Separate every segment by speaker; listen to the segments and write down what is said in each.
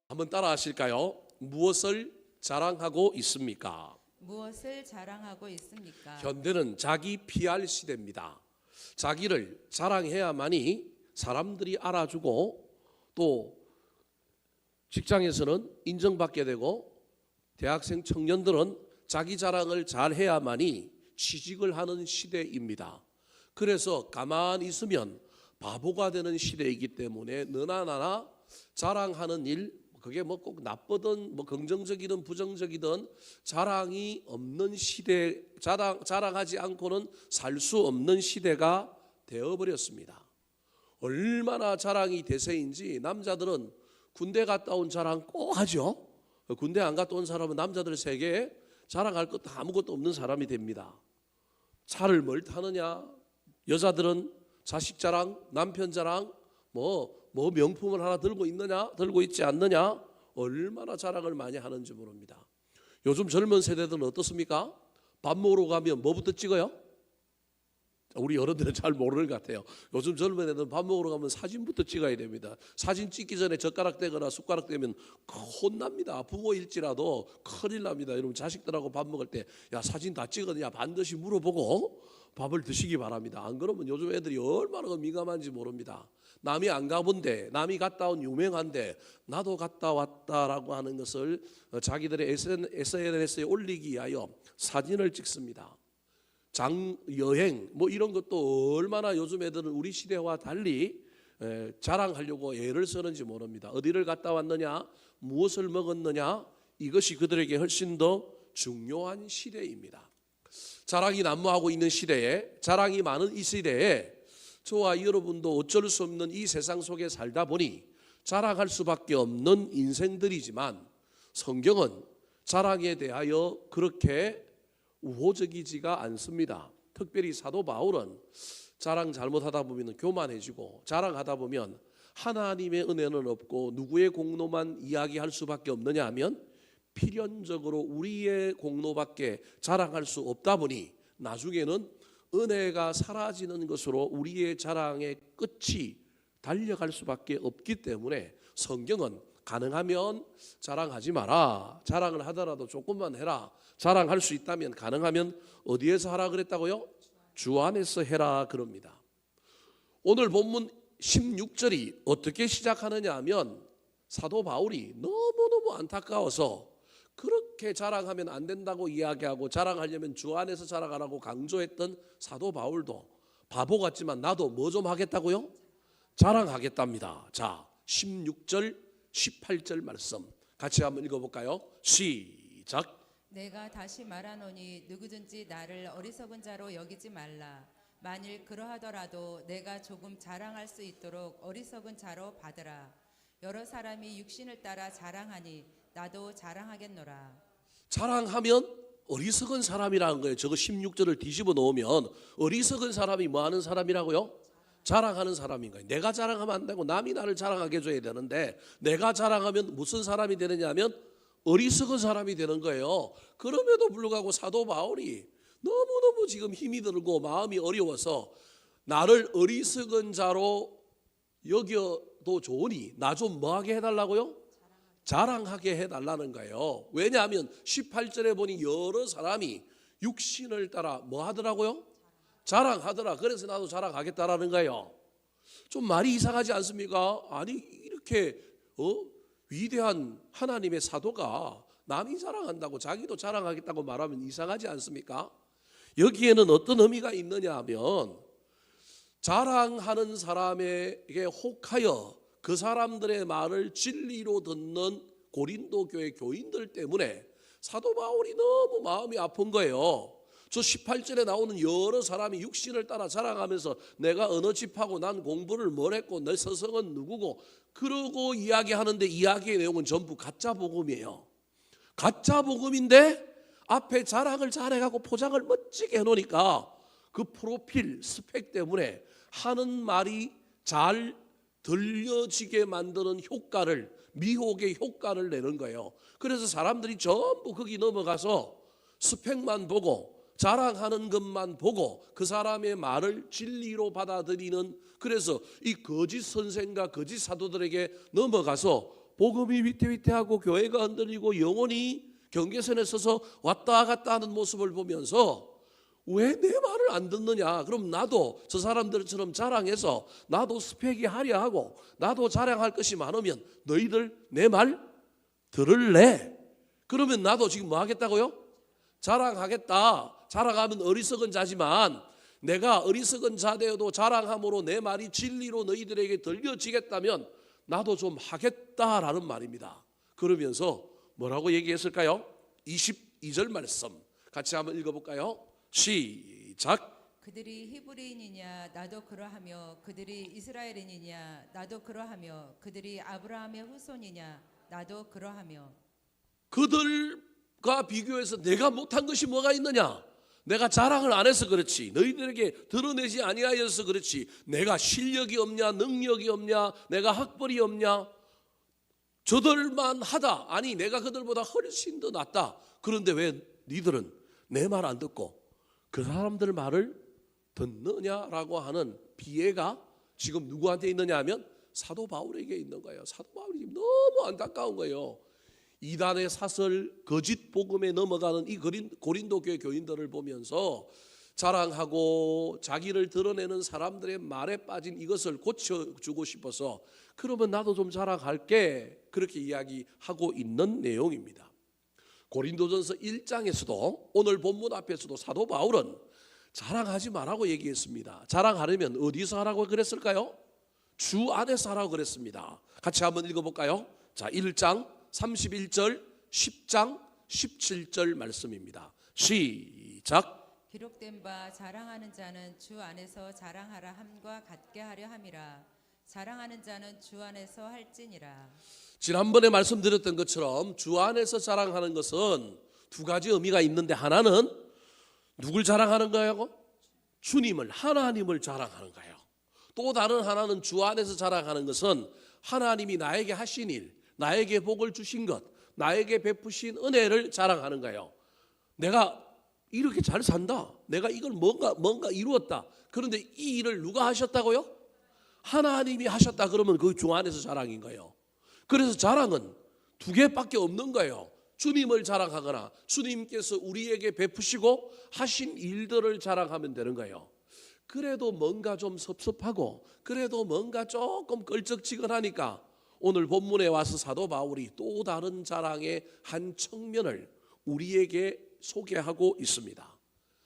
Speaker 1: 한번 따라 하실까요? 무엇을 자랑하고 있습니까?
Speaker 2: 무엇을 자랑하고 있습니까?
Speaker 1: 현대는 자기 PR 시대입니다. 자기를 자랑해야만이 사람들이 알아주고 또 직장에서는 인정받게 되고 대학생 청년들은 자기 자랑을 잘 해야만이 취직을 하는 시대입니다. 그래서 가만히 있으면 바보가 되는 시대이기 때문에 너나 나나 자랑하는 일, 그게 뭐 꼭 나쁘든 뭐 긍정적이든 부정적이든 자랑이 없는 시대, 자랑하지 않고는 살 수 없는 시대가 되어버렸습니다. 얼마나 자랑이 대세인지 남자들은 군대 갔다 온 자랑 꼭 하죠. 군대 안 갔다 온 사람은 남자들 세계에 자랑할 것도 아무것도 없는 사람이 됩니다. 차를 뭘 타느냐, 여자들은 자식 자랑, 남편 자랑, 뭐 명품을 하나 들고 있느냐, 들고 있지 않느냐, 얼마나 자랑을 많이 하는지 모릅니다. 요즘 젊은 세대들은 어떻습니까? 밥 먹으러 가면 뭐부터 찍어요? 우리 어른들은 잘 모르는 것 같아요. 요즘 젊은 애들은 밥 먹으러 가면 사진부터 찍어야 됩니다. 사진 찍기 전에 젓가락 대거나 숟가락 대면 혼납니다. 부모일지라도 큰일 납니다. 여러분 자식들하고 밥 먹을 때 야 사진 다 찍었냐 반드시 물어보고 밥을 드시기 바랍니다. 안 그러면 요즘 애들이 얼마나 민감한지 모릅니다. 남이 안 가본데, 남이 갔다 온 유명한데 나도 갔다 왔다라고 하는 것을 자기들의 SNS에 올리기 위하여 사진을 찍습니다. 여행 뭐 이런 것도 얼마나 요즘 애들은 우리 시대와 달리 자랑하려고 애를 쓰는지 모릅니다. 어디를 갔다 왔느냐, 무엇을 먹었느냐, 이것이 그들에게 훨씬 더 중요한 시대입니다. 자랑이 난무하고 있는 시대에, 자랑이 많은 이 시대에 저와 여러분도 어쩔 수 없는 이 세상 속에 살다 보니 자랑할 수밖에 없는 인생들이지만 성경은 자랑에 대하여 그렇게 우호적이지가 않습니다. 특별히 사도 바울은 자랑 잘못하다 보면 교만해지고 자랑하다 보면 하나님의 은혜는 없고 누구의 공로만 이야기할 수밖에 없느냐 하면 필연적으로 우리의 공로밖에 자랑할 수 없다 보니 나중에는 은혜가 사라지는 것으로 우리의 자랑의 끝이 달려갈 수밖에 없기 때문에 성경은 가능하면 자랑하지 마라. 자랑을 하더라도 조금만 해라. 자랑할 수 있다면 가능하면 어디에서 하라 그랬다고요? 주 안에서 해라 그럽니다. 오늘 본문 16절이 어떻게 시작하느냐 하면 사도 바울이 너무너무 안타까워서 그렇게 자랑하면 안 된다고 이야기하고 자랑하려면 주 안에서 자랑하라고 강조했던 사도 바울도 바보 같지만 나도 뭐 좀 하겠다고요? 자랑하겠답니다. 자, 16절 18절 말씀 같이 한번 읽어볼까요? 시작.
Speaker 2: 내가 다시 말하노니 누구든지 나를 어리석은 자로 여기지 말라. 만일 그러하더라도 내가 조금 자랑할 수 있도록 어리석은 자로 받으라. 여러 사람이 육신을 따라 자랑하니 나도 자랑하겠노라.
Speaker 1: 자랑하면 어리석은 사람이라는 거예요. 저거 16절을 뒤집어 놓으면 어리석은 사람이 뭐 하는 사람이라고요? 자랑하는 사람인 거예요. 내가 자랑하면 안 되고 남이 나를 자랑하게 해줘야 되는데 내가 자랑하면 무슨 사람이 되느냐 하면 어리석은 사람이 되는 거예요. 그럼에도 불구하고 사도 바울이 너무너무 지금 힘이 들고 마음이 어려워서 나를 어리석은 자로 여겨도 좋으니 나 좀 뭐하게 해달라고요? 자랑하게 해달라는 거예요. 왜냐하면 18절에 보니 여러 사람이 육신을 따라 뭐 하더라고요? 자랑하더라. 그래서 나도 자랑하겠다라는 거예요. 좀 말이 이상하지 않습니까? 아니 이렇게 위대한 하나님의 사도가 남이 자랑한다고 자기도 자랑하겠다고 말하면 이상하지 않습니까? 여기에는 어떤 의미가 있느냐 하면 자랑하는 사람에게 혹하여 그 사람들의 말을 진리로 듣는 고린도 교회 교인들 때문에 사도 바울이 너무 마음이 아픈 거예요. 저 18절에 나오는 여러 사람이 육신을 따라 자랑하면서 내가 어느 집하고 난 공부를 뭘 했고 내 서성은 누구고 그러고 이야기하는데 이야기의 내용은 전부 가짜 복음이에요. 가짜 복음인데 앞에 자랑을 잘해가고 포장을 멋지게 해놓으니까 그 프로필 스펙 때문에 하는 말이 잘 들려지게 만드는 효과를, 미혹의 효과를 내는 거예요. 그래서 사람들이 전부 거기 넘어가서 스펙만 보고 자랑하는 것만 보고 그 사람의 말을 진리로 받아들이는, 그래서 이 거짓 선생과 거짓 사도들에게 넘어가서 복음이 위태위태하고 교회가 흔들리고 영혼이 경계선에 서서 왔다 갔다 하는 모습을 보면서 왜 내 말을 안 듣느냐, 그럼 나도 저 사람들처럼 자랑해서 나도 스펙이 하려 하고 나도 자랑할 것이 많으면 너희들 내 말 들을래? 그러면 나도 지금 뭐 하겠다고요? 자랑하겠다. 자랑하면 어리석은 자지만 내가 어리석은 자되어도 자랑함으로 내 말이 진리로 너희들에게 들려지겠다면 나도 좀 하겠다라는 말입니다. 그러면서 뭐라고 얘기했을까요? 22절 말씀 같이 한번 읽어볼까요? 시작.
Speaker 2: 그들이 히브리인이냐 나도 그러하며 그들이 이스라엘인이냐 나도 그러하며 그들이 아브라함의 후손이냐 나도 그러하며.
Speaker 1: 그들과 비교해서 내가 못한 것이 뭐가 있느냐? 내가 자랑을 안 해서 그렇지, 너희들에게 드러내지 아니하여서 그렇지, 내가 실력이 없냐, 능력이 없냐, 내가 학벌이 없냐, 저들만 하다, 아니 내가 그들보다 훨씬 더 낫다. 그런데 왜 니들은 내 말 안 듣고 그 사람들 말을 듣느냐라고 하는 비애가 지금 누구한테 있느냐 하면 사도 바울에게 있는 거예요. 사도 바울이 너무 안타까운 거예요. 이단의 사설 거짓 복음에 넘어가는 이 고린도 교회 교인들을 보면서 자랑하고 자기를 드러내는 사람들의 말에 빠진 이것을 고쳐주고 싶어서 그러면 나도 좀 자랑할게, 그렇게 이야기하고 있는 내용입니다. 고린도전서 1장에서도 오늘 본문 앞에서도 사도 바울은 자랑하지 말라고 얘기했습니다. 자랑하려면 어디서 하라고 그랬을까요? 주 안에서 하라고 그랬습니다. 같이 한번 읽어볼까요? 자, 1장 31절, 10장 17절 말씀입니다. 시작.
Speaker 2: 기록된 바 자랑하는 자는 주 안에서 자랑하라 함과 같게 하려 함이라. 자랑하는 자는 주 안에서 할지니라.
Speaker 1: 지난번에 말씀드렸던 것처럼 주 안에서 자랑하는 것은 두 가지 의미가 있는데, 하나는 누굴 자랑하는 거예요? 주님을, 하나님을 자랑하는 거예요. 또 다른 하나는 주 안에서 자랑하는 것은 하나님이 나에게 하신 일, 나에게 복을 주신 것, 나에게 베푸신 은혜를 자랑하는 거예요. 내가 이렇게 잘 산다, 내가 이걸 뭔가 이루었다. 그런데 이 일을 누가 하셨다고요? 하나님이 하셨다. 그러면 그 주 안에서 자랑인 거예요. 그래서 자랑은 두 개밖에 없는 거예요. 주님을 자랑하거나 주님께서 우리에게 베푸시고 하신 일들을 자랑하면 되는 거예요. 그래도 뭔가 좀 섭섭하고 그래도 뭔가 조금 껄쩍지근하니까 오늘 본문에 와서 사도 바울이 또 다른 자랑의 한 측면을 우리에게 소개하고 있습니다.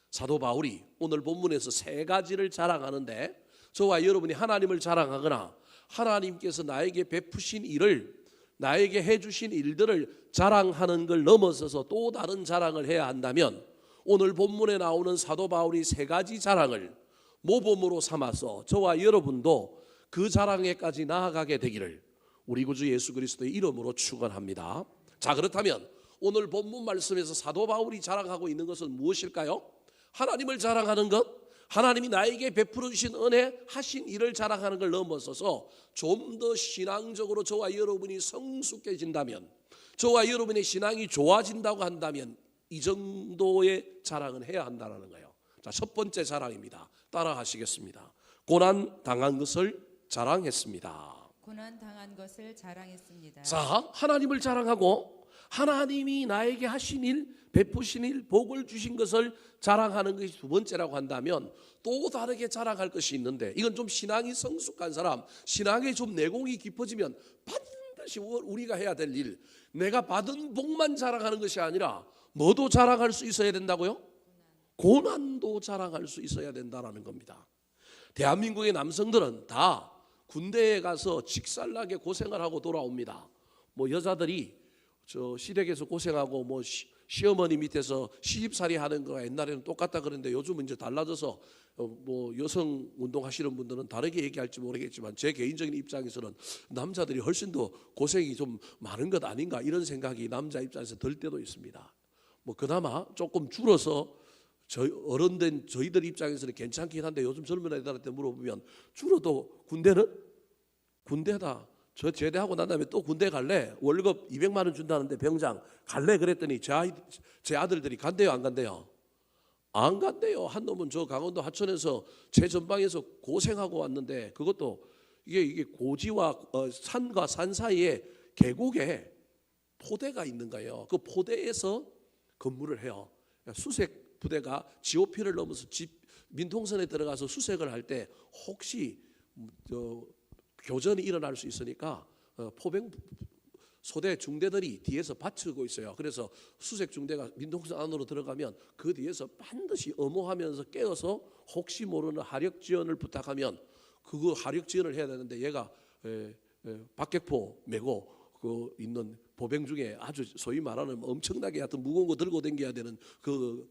Speaker 1: 사도 바울이 오늘 본문에서 세 가지를 자랑하는데, 저와 여러분이 하나님을 자랑하거나 하나님께서 나에게 베푸신 일을, 나에게 해주신 일들을 자랑하는 걸 넘어서서 또 다른 자랑을 해야 한다면 오늘 본문에 나오는 사도 바울이 세 가지 자랑을 모범으로 삼아서 저와 여러분도 그 자랑에까지 나아가게 되기를 우리 구주 예수 그리스도의 이름으로 축원합니다. 자, 그렇다면 오늘 본문 말씀에서 사도 바울이 자랑하고 있는 것은 무엇일까요? 하나님을 자랑하는 것, 하나님이 나에게 베풀어 주신 은혜, 하신 일을 자랑하는 걸 넘어서서 좀 더 신앙적으로 저와 여러분이 성숙해진다면, 저와 여러분의 신앙이 좋아진다고 한다면 이 정도의 자랑은 해야 한다는 거예요. 자, 첫 번째 자랑입니다. 따라 하시겠습니다. 고난 당한 것을 자랑했습니다.
Speaker 2: 고난 당한 것을 자랑했습니다.
Speaker 1: 자, 하나님을 자랑하고 하나님이 나에게 하신 일, 베푸신 일, 복을 주신 것을 자랑하는 것이 두 번째라고 한다면 또 다르게 자랑할 것이 있는데, 이건 좀 신앙이 성숙한 사람, 신앙에 좀 내공이 깊어지면 반드시 우리가 해야 될 일, 내가 받은 복만 자랑하는 것이 아니라 뭐도 자랑할 수 있어야 된다고요? 고난도 자랑할 수 있어야 된다는 겁니다. 대한민국의 남성들은 다 군대에 가서 직살나게 고생을 하고 돌아옵니다. 뭐 여자들이 저 시댁에서 고생하고 뭐 시어머니 밑에서 시집살이 하는 거가 옛날에는 똑같다 그랬는데 요즘은 이제 달라져서 뭐 여성 운동하시는 분들은 다르게 얘기할지 모르겠지만 제 개인적인 입장에서는 남자들이 훨씬 더 고생이 좀 많은 것 아닌가, 이런 생각이 남자 입장에서 들 때도 있습니다. 뭐 그나마 조금 줄어서 어른된 저희들 입장에서는 괜찮긴 한데, 요즘 젊은 애들한테 물어보면 줄어도 군대다. 저 제대하고 난 다음에 또 군대 갈래? 월급 200만 원 준다는데 병장 갈래? 그랬더니 제 아들들이 간대요, 안 간대요? 안 간대요. 한 놈은 저 강원도 하천에서 최전방에서 고생하고 왔는데, 그것도 이게 고지와 산과 산 사이에 계곡에 포대가 있는 거예요. 그 포대에서 근무를 해요. 수색 부대가 GOP를 넘어서 민통선에 들어가서 수색을 할 때 혹시 교전이 일어날 수 있으니까 포병 소대 중대들이 뒤에서 받치고 있어요. 그래서 수색 중대가 민통선 안으로 들어가면 그 뒤에서 반드시 엄호하면서 깨어서 혹시 모르는 하력 지원을 부탁하면 그거 하력 지원을 해야 되는데, 얘가 박격포 메고 그 있는 보병 중에 아주 소위 말하는 엄청나게 하여튼 무거운 거 들고 다녀야 되는 그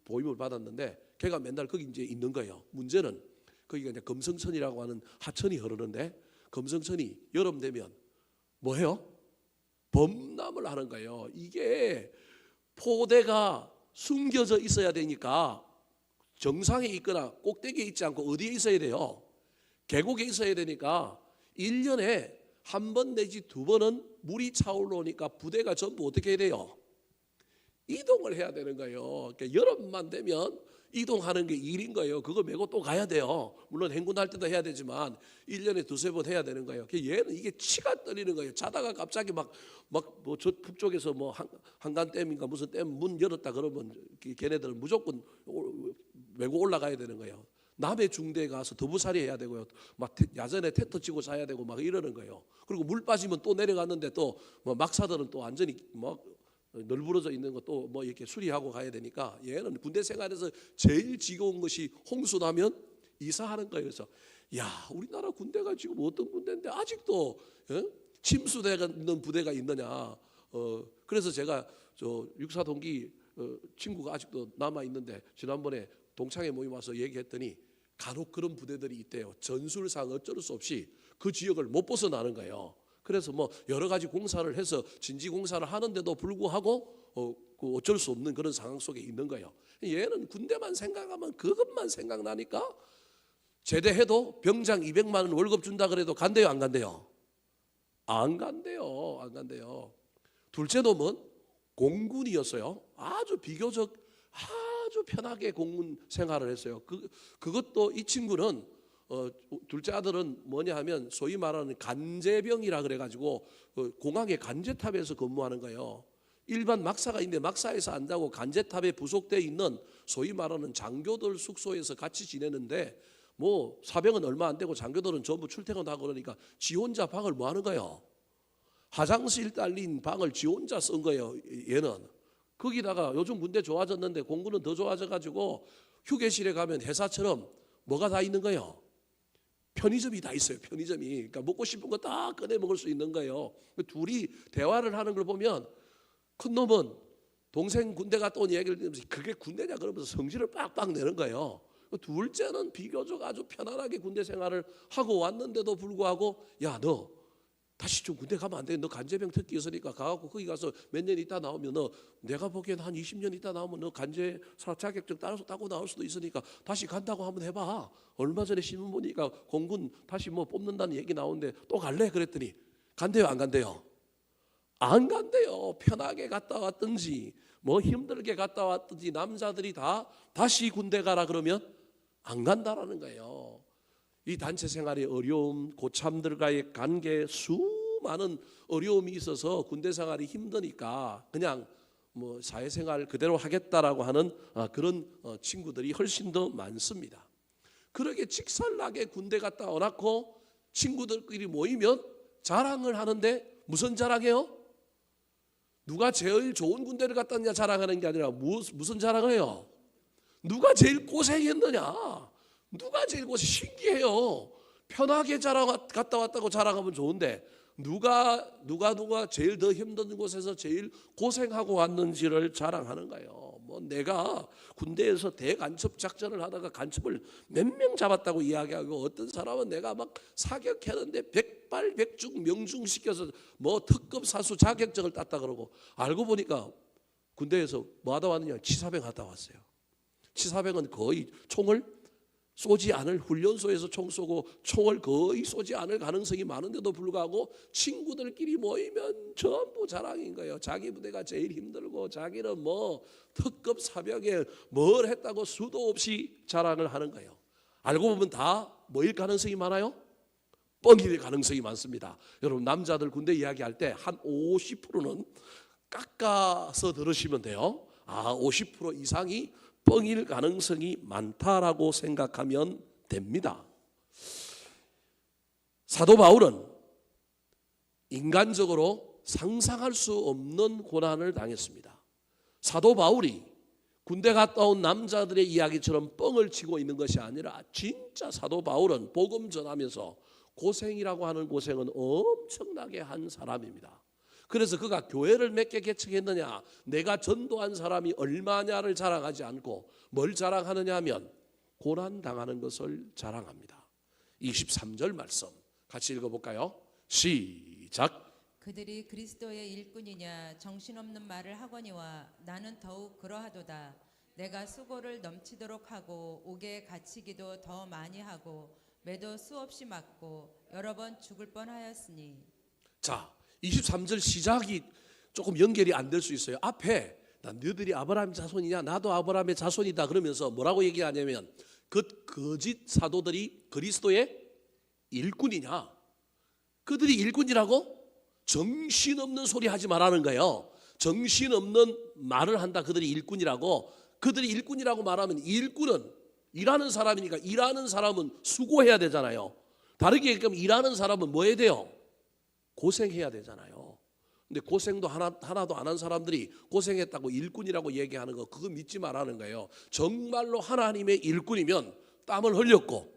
Speaker 1: 보임을 받았는데, 걔가 맨날 거기 이제 있는 거예요. 문제는 거기가 이제 금성천이라고 하는 하천이 흐르는데, 금성천이 여름 되면 뭐 해요? 범람을 하는 거예요. 이게 포대가 숨겨져 있어야 되니까 정상에 있거나 꼭대기에 있지 않고 어디에 있어야 돼요? 계곡에 있어야 되니까 1년에 한 번 내지 2번은 물이 차올라오니까 부대가 전부 어떻게 해야 돼요? 이동을 해야 되는 거예요. 그러니까 여름만 되면 이동하는 게 일인 거예요. 그거 메고 또 가야 돼요. 물론 행군할 때도 해야 되지만 1년에 2-3번 해야 되는 거예요. 얘는 이게 치가 떨리는 거예요. 자다가 갑자기 막 뭐 저 북쪽에서 뭐 한간댐인가 무슨 댐 문 열었다 그러면 걔네들은 무조건 메고 올라가야 되는 거예요. 남해 중대에 가서 더부살이 해야 되고요. 막 야전에 텐트 치고 자야 되고 막 이러는 거예요. 그리고 물 빠지면 또 내려갔는데 또 뭐 막사들은 또 완전히 막 널브러져 있는 것도 뭐 이렇게 수리하고 가야 되니까, 얘는 군대 생활에서 제일 지겨운 것이 홍수 나면 이사하는 거예요. 그래서 야, 우리나라 군대가 지금 어떤 군대인데 아직도 침수대가 있는 부대가 있느냐. 그래서 제가 저 육사 동기 친구가 아직도 남아 있는데, 지난번에 동창회 모임 와서 얘기했더니 간혹 그런 부대들이 있대요. 전술상 어쩔 수 없이 그 지역을 못 벗어나는 거예요. 그래서 뭐 여러 가지 공사를 해서 진지 공사를 하는데도 불구하고 어쩔 수 없는 그런 상황 속에 있는 거예요. 얘는 군대만 생각하면 그것만 생각나니까 제대해도 병장 200만 원 월급 준다 그래도 간대요, 안 간대요? 안 간대요, 안 간대요. 둘째 놈은 공군이었어요. 아주 비교적 아주 편하게 공군 생활을 했어요. 그것도 이 친구는 둘째 아들은 뭐냐 하면 소위 말하는 간제병이라 그래가지고 공항의 간제탑에서 근무하는 거예요. 일반 막사가 있는데 막사에서 안 자고 간제탑에 부속되어 있는 소위 말하는 장교들 숙소에서 같이 지내는데, 뭐 사병은 얼마 안 되고 장교들은 전부 출퇴근하고 그러니까 지 혼자 방을 뭐 하는 거예요? 화장실 딸린 방을 지 혼자 쓴 거예요. 얘는 거기다가 요즘 군대 좋아졌는데 공군은 더 좋아져가지고 휴게실에 가면 회사처럼 뭐가 다 있는 거예요? 편의점이 다 있어요. 편의점이. 그러니까 먹고 싶은 거 다 꺼내 먹을 수 있는 거예요. 둘이 대화를 하는 걸 보면 큰 놈은 동생 군대 갔다 온 얘기를 들으면서 그게 군대냐 그러면서 성질을 빡빡 내는 거예요. 둘째는 비교적 아주 편안하게 군대 생활을 하고 왔는데도 불구하고, 야, 너 다시 좀 군대 가면 안 돼? 너 간제병 특기 있으니까 가갖고 거기 가서 몇 년 있다 나오면 너, 내가 보기엔 한 20년 있다 나오면 너 간제사 자격증 따고 나올 수도 있으니까 다시 간다고 한번 해봐. 얼마 전에 신문 보니까 공군 다시 뭐 뽑는다는 얘기 나오는데 또 갈래? 그랬더니 간대요, 안 간대요? 안 간대요. 편하게 갔다 왔든지 뭐 힘들게 갔다 왔든지 남자들이 다 다시 군대 가라 그러면 안 간다라는 거예요. 이 단체 생활의 어려움, 고참들과의 관계, 수많은 어려움이 있어서 군대 생활이 힘드니까 그냥 뭐 사회생활 그대로 하겠다라고 하는 그런 친구들이 훨씬 더 많습니다. 그러게 직설나게 군대 갔다 와놓고 친구들끼리 모이면 자랑을 하는데, 무슨 자랑해요? 누가 제일 좋은 군대를 갔다 왔냐 자랑하는 게 아니라 무슨 자랑을 해요? 누가 제일 고생했느냐? 누가 제일 신기해요. 편하게 갔다 왔다고 자랑하면 좋은데 누가 제일 더 힘든 곳에서 제일 고생하고 왔는지를 자랑하는 거예요. 뭐 내가 군대에서 대간첩 작전을 하다가 간첩을 몇 명 잡았다고 이야기하고, 어떤 사람은 내가 막 사격했는데 백발백중 명중시켜서 뭐 특급 사수 자격증을 땄다 그러고, 알고 보니까 군대에서 뭐 하다 왔느냐? 치사병 하다 왔어요. 치사병은 거의 총을 쏘지 않을 훈련소에서 총 쏘고 총을 거의 쏘지 않을 가능성이 많은데도 불구하고 친구들끼리 모이면 전부 자랑인 거예요. 자기 부대가 제일 힘들고 자기는 뭐 특급 사병에 뭘 했다고 수도 없이 자랑을 하는 거예요. 알고 보면 다 뭐일 가능성이 많아요? 뻥일 가능성이 많습니다. 여러분 남자들 군대 이야기할 때 한 50%는 깎아서 들으시면 돼요. 50% 이상이 뻥일 가능성이 많다라고 생각하면 됩니다. 사도 바울은 인간적으로 상상할 수 없는 고난을 당했습니다. 사도 바울이 군대 갔다 온 남자들의 이야기처럼 뻥을 치고 있는 것이 아니라 진짜 사도 바울은 복음 전하면서 고생이라고 하는 고생은 엄청나게 한 사람입니다. 그래서 그가 교회를 몇 개 개척했느냐, 내가 전도한 사람이 얼마냐를 자랑하지 않고 뭘 자랑하느냐 하면 고난당하는 것을 자랑합니다. 23절 말씀 같이 읽어볼까요? 시작.
Speaker 2: 그들이 그리스도의 일꾼이냐 정신없는 말을 하거니와 나는 더욱 그러하도다. 내가 수고를 넘치도록 하고 옥에 갇히기도 더 많이 하고 매도 수없이 맞고 여러 번 죽을 뻔하였으니.
Speaker 1: 자, 23절 시작이 조금 연결이 안 될 수 있어요. 앞에 너희들이 아브라함의 자손이냐 나도 아브라함의 자손이다 그러면서 뭐라고 얘기하냐면 그 거짓 사도들이 그리스도의 일꾼이냐, 그들이 일꾼이라고? 정신없는 소리 하지 말라는 거예요. 정신없는 말을 한다. 그들이 일꾼이라고. 그들이 일꾼이라고 말하면 일꾼은 일하는 사람이니까 일하는 사람은 수고해야 되잖아요. 다르게 얘기하면 일하는 사람은 뭐 해야 돼요? 고생해야 되잖아요. 근데 고생도 하나도 안 한 사람들이 고생했다고 일꾼이라고 얘기하는 거 그거 믿지 말라는 거예요. 정말로 하나님의 일꾼이면 땀을 흘렸고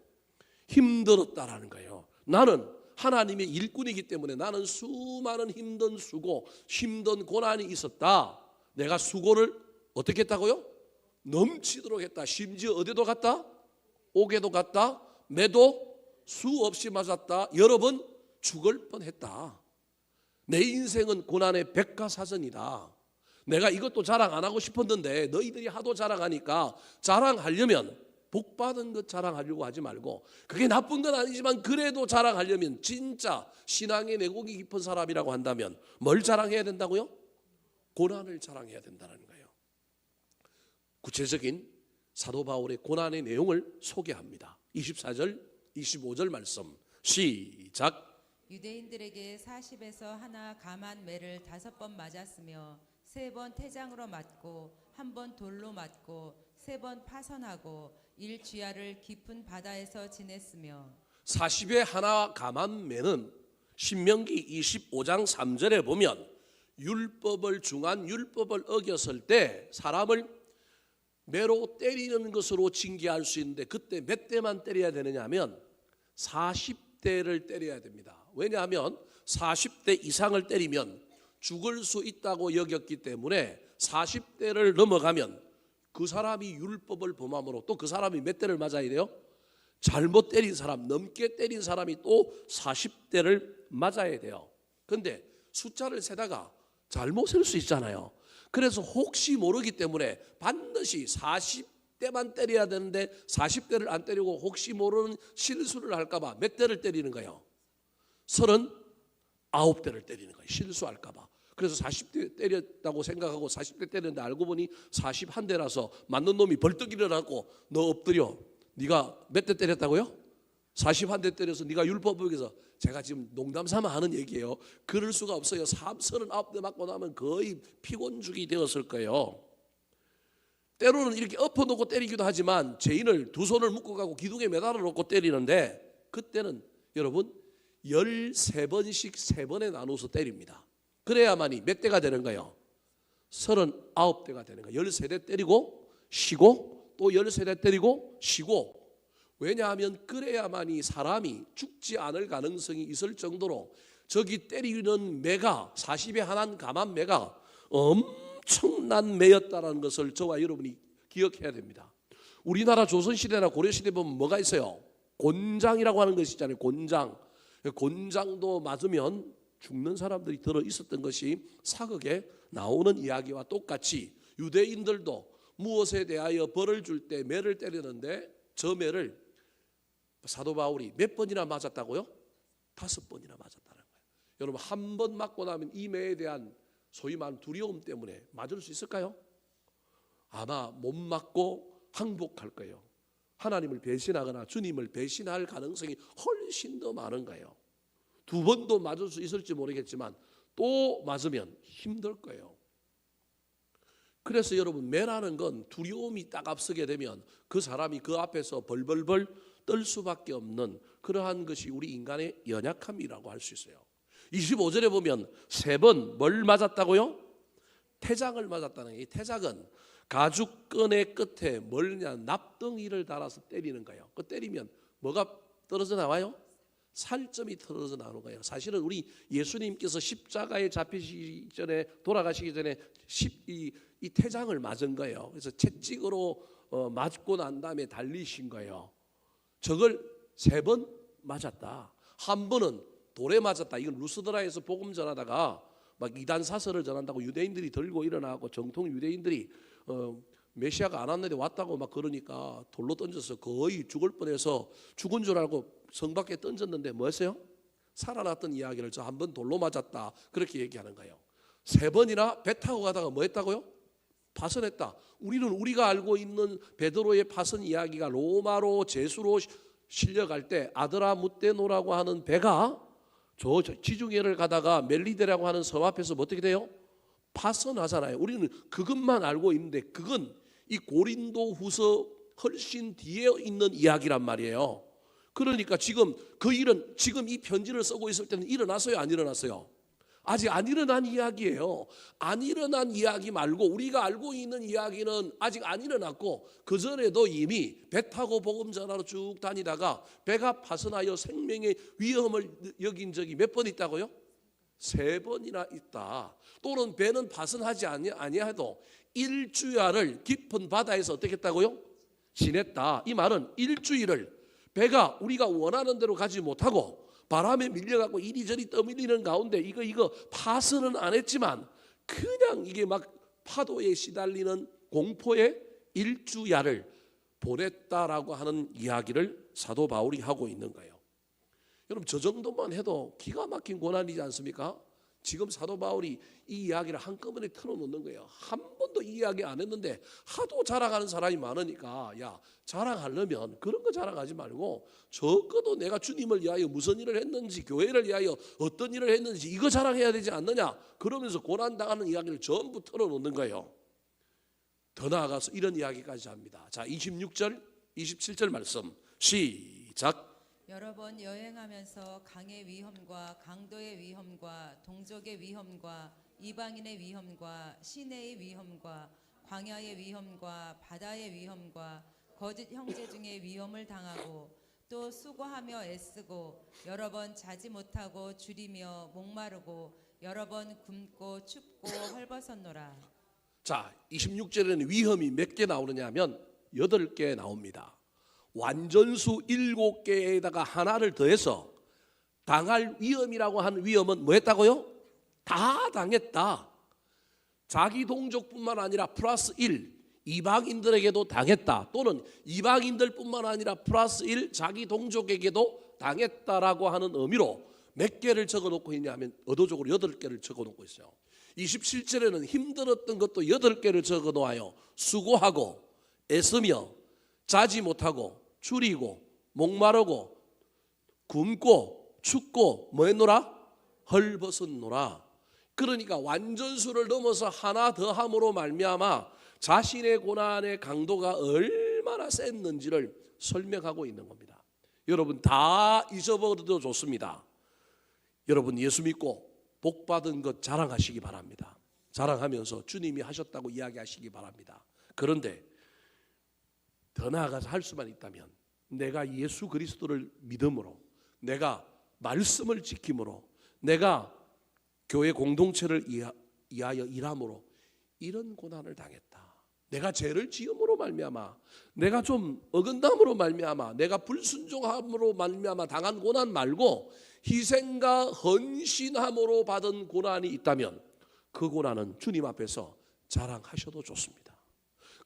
Speaker 1: 힘들었다라는 거예요. 나는 하나님의 일꾼이기 때문에 나는 수많은 힘든 수고, 힘든 고난이 있었다. 내가 수고를 어떻게 했다고요? 넘치도록 했다. 심지어 어디도 갔다? 옥에도 갔다. 매도 수없이 맞았다. 여러 번 죽을 뻔했다. 내 인생은 고난의 백과사전이다. 내가 이것도 자랑 안 하고 싶었는데 너희들이 하도 자랑하니까 자랑하려면 복받은 것 자랑하려고 하지 말고, 그게 나쁜 건 아니지만 그래도 자랑하려면 진짜 신앙의 내공이 깊은 사람이라고 한다면 뭘 자랑해야 된다고요? 고난을 자랑해야 된다는 거예요. 구체적인 사도 바울의 고난의 내용을 소개합니다. 24절 25절 말씀 시작.
Speaker 2: 유대인들에게 40에서 하나 감한 매를 5번 맞았으며 3번 태장으로 맞고 1번 돌로 맞고 3번 파선하고 일쥐야를 깊은 바다에서 지냈으며.
Speaker 1: 40에 하나 감한 매는 신명기 25장 3절에 보면 율법을 중한 율법을 어겼을 때 사람을 매로 때리는 것으로 징계할 수 있는데 그때 몇 대만 때려야 되느냐 하면 40대를 때려야 됩니다. 왜냐하면 40대 이상을 때리면 죽을 수 있다고 여겼기 때문에 40대를 넘어가면 그 사람이 율법을 범함으로 또 그 사람이 몇 대를 맞아야 돼요? 잘못 때린 사람, 넘게 때린 사람이 또 40대를 맞아야 돼요. 그런데 숫자를 세다가 잘못 셀 수 있잖아요. 그래서 혹시 모르기 때문에 반드시 40대만 때려야 되는데 40대를 안 때리고 혹시 모르는 실수를 할까 봐 몇 대를 때리는 거예요? 39대를 때리는 거예요. 실수할까 봐. 그래서 40대 때렸다고 생각하고 40대 때렸는데 알고 보니 41대라서 맞는 놈이 벌떡 일어나고 너 엎드려. 네가 몇 대 때렸다고요? 41대 때려서 네가 율법 어겨서. 제가 지금 농담 삼아 하는 얘기예요. 그럴 수가 없어요. 39대 맞고 나면 거의 피곤죽이 되었을 거예요. 때로는 이렇게 엎어놓고 때리기도 하지만 죄인을 두 손을 묶어가고 기둥에 매달아 놓고 때리는데 그때는 여러분 13번씩 3번에 나눠서 때립니다. 그래야만이 몇 대가 되는 거예요? 39대가 되는 거예요. 13대 때리고 쉬고 또 13대 때리고 쉬고. 왜냐하면 그래야만이 사람이 죽지 않을 가능성이 있을 정도로 저기 때리는 매가 40에 하나 감한 매가 엄청난 매였다는 것을 저와 여러분이 기억해야 됩니다. 우리나라 조선시대나 고려시대 보면 뭐가 있어요? 곤장이라고 하는 것이 있잖아요. 곤장. 곤장도 맞으면 죽는 사람들이 들어 있었던 것이 사극에 나오는 이야기와 똑같이 유대인들도 무엇에 대하여 벌을 줄 때 매를 때리는데 저 매를 사도 바울이 몇 번이나 맞았다고요? 5번이나 맞았다는 거예요. 여러분, 한 번 맞고 나면 이 매에 대한 소위 말하는 두려움 때문에 맞을 수 있을까요? 아마 못 맞고 항복할 거예요. 하나님을 배신하거나 주님을 배신할 가능성이 훨씬 더 많은 거예요. 2번도 맞을 수 있을지 모르겠지만 또 맞으면 힘들 거예요. 그래서 여러분, 매라는 건 두려움이 딱 앞서게 되면 그 사람이 그 앞에서 벌벌벌 떨 수밖에 없는 그러한 것이 우리 인간의 연약함이라고 할 수 있어요. 25절에 보면 3번 뭘 맞았다고요? 태장을 맞았다는 거예요. 이 태장은 가죽끈의 끝에 뭘냐, 납덩이를 달아서 때리는 거예요. 그 때리면 뭐가 떨어져 나와요? 살점이 떨어져 나오는 거예요. 사실은 우리 예수님께서 십자가에 잡히시기 전에, 돌아가시기 전에 이 태장을 맞은 거예요. 그래서 채찍으로 맞고 난 다음에 달리신 거예요. 저걸 3번 맞았다. 한 번은 돌에 맞았다. 이건 루스드라에서 복음 전하다가 막 이단 사설을 전한다고 유대인들이 들고 일어나고, 정통 유대인들이 메시아가 안 왔는데 왔다고 막 그러니까 돌로 던져서 거의 죽을 뻔해서 죽은 줄 알고 성 밖에 던졌는데 뭐였어요? 살아났던 이야기를 저 한 번 돌로 맞았다, 그렇게 얘기하는 거예요. 3번이나 배 타고 가다가 뭐 했다고요? 파선했다. 우리는 우리가 알고 있는 베드로의 파선 이야기가 로마로 제수로 실려갈 때 아드라무테노라고 하는 배가 저 지중해를 가다가 멜리데라고 하는 섬 앞에서 뭐 어떻게 돼요? 파선하잖아요. 우리는 그것만 알고 있는데 그건 이 고린도 후서 훨씬 뒤에 있는 이야기란 말이에요. 그러니까 지금 그 일은 지금 이 편지를 쓰고 있을 때는 일어났어요, 안 일어났어요? 아직 안 일어난 이야기예요. 안 일어난 이야기 말고 우리가 알고 있는 이야기는 아직 안 일어났고, 그 전에도 이미 배 타고 복음 전하러 쭉 다니다가 배가 파선하여 생명의 위험을 여긴 적이 몇 번 있다고요? 3번이나 있다. 또는 배는 파선하지 아니해도 일주야를 깊은 바다에서 어떻게 했다고요? 지냈다. 이 말은 일주일을 배가 우리가 원하는 대로 가지 못하고 바람에 밀려가고 이리저리 떠밀리는 가운데 이거 파선은 안 했지만 그냥 이게 막 파도에 시달리는 공포의 일주야를 보냈다라고 하는 이야기를 사도 바울이 하고 있는 거예요. 여러분, 저 정도만 해도 기가 막힌 고난이지 않습니까? 지금 사도 바울이 이 이야기를 한꺼번에 털어놓는 거예요. 한 번도 이 이야기 안 했는데 하도 자랑하는 사람이 많으니까, 야, 자랑하려면 그런 거 자랑하지 말고 적어도 내가 주님을 위하여 무슨 일을 했는지, 교회를 위하여 어떤 일을 했는지 이거 자랑해야 되지 않느냐, 그러면서 고난당하는 이야기를 전부 털어놓는 거예요. 더 나아가서 이런 이야기까지 합니다. 자, 26절 27절 말씀 시작.
Speaker 2: 여러 번 여행하면서 강의 위험과 강도의 위험과 동족의 위험과 이방인의 위험과 시내의 위험과 광야의 위험과 바다의 위험과 거짓 형제 중에 위험을 당하고, 또 수고하며 애쓰고 여러 번 자지 못하고 줄이며 목마르고 여러 번 굶고 춥고 헐벗었노라.
Speaker 1: 자, 26절에는 위험이 몇 개 나오느냐 하면 8개 나옵니다. 완전수 7개에다가 하나를 더해서 당할 위험이라고 하는 위험은 뭐 했다고요? 다 당했다. 자기 동족뿐만 아니라 플러스 1, 이방인들에게도 당했다. 또는 이방인들뿐만 아니라 플러스 1, 자기 동족에게도 당했다라고 하는 의미로 몇 개를 적어놓고 있냐면 의도적으로 8개를 적어놓고 있어요. 27절에는 힘들었던 것도 8개를 적어놓아요. 수고하고 애쓰며 자지 못하고 줄이고 목마르고 굶고 춥고 뭐 했노라? 헐벗었노라. 그러니까 완전수를 넘어서 하나 더 함으로 말미암아 자신의 고난의 강도가 얼마나 셌는지를 설명하고 있는 겁니다. 여러분, 다 잊어버려도 좋습니다. 여러분, 예수 믿고 복 받은 것 자랑하시기 바랍니다. 자랑하면서 주님이 하셨다고 이야기하시기 바랍니다. 그런데 더 나아가서 할 수만 있다면 내가 예수 그리스도를 믿음으로, 내가 말씀을 지킴으로, 내가 교회 공동체를 위하여 일함으로 이런 고난을 당했다. 내가 죄를 지음으로 말미암아, 내가 좀 어긋남으로 말미암아, 내가 불순종함으로 말미암아 당한 고난 말고 희생과 헌신함으로 받은 고난이 있다면 그 고난은 주님 앞에서 자랑하셔도 좋습니다.